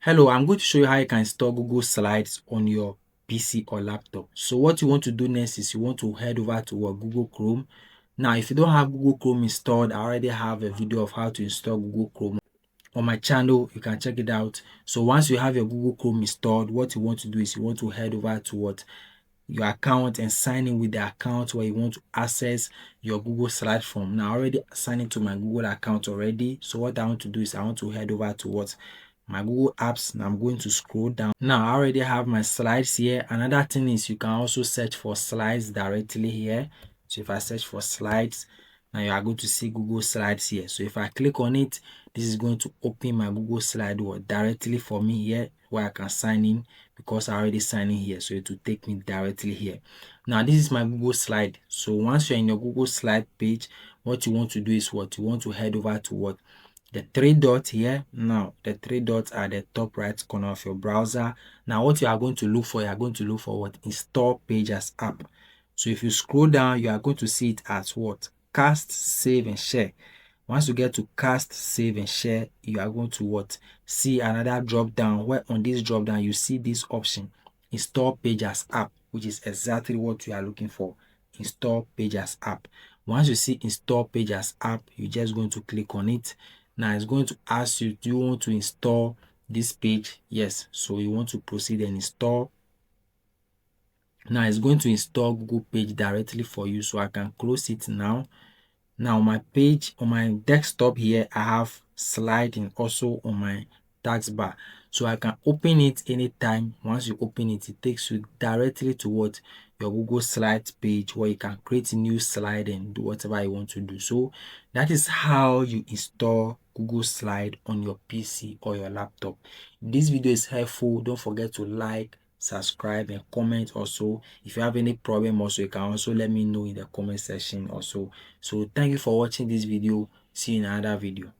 Hello, I'm going to show you how you can install Google Slides on your PC or laptop. So what you want to do next is you want to head over to Google Chrome. Now, if you don't have Google Chrome installed, I already have a video of how to install Google Chrome on my channel. You can check it out. So once you have your Google Chrome installed, what you want to do is you want to head over to your account and sign in with the account where you want to access your Google Slide from. Now, I already signed into my Google account already. So what I want to do is I want to head over to my Google Apps, and I'm going to scroll down. Now, I already have my slides here. Another thing is you can also search for slides directly here. So if I search for slides, now you are going to see Google Slides here. So if I click on it, this is going to open my Google Slide directly for me here, where I can sign in because I already signed in here. So it will take me directly here. Now, this is my Google Slide. So once you're in your Google Slide page, what you want to do is you want to head over to the three dots here. Now the three dots are the top right corner of your browser. Now what you are going to look for, you are going to look for install pages app. So if you scroll down, you are going to see it as cast, save and share. Once you get to cast, save and share, you are going to see another drop down, where on this drop down you see this option, install pages app, which is exactly what you are looking for. Install pages app. Once you see install pages app, you're just going to click on it. Now it's going to ask you, do you want to install this page? Yes. So you want to proceed and install. Now it's going to install Google Page directly for you. So I can close it now. Now my page on my desktop here, I have slide and also on my taskbar. So I can open it anytime. Once you open it, it takes you directly to your Google Slides page, where you can create a new slide and do whatever you want to do. So that is how you install Google Slide on your PC or your laptop. If this video is helpful, don't forget to like, subscribe and comment. Also, if you have any problem, also you can also let me know in the comment section also. So thank you for watching this video. See you in another video.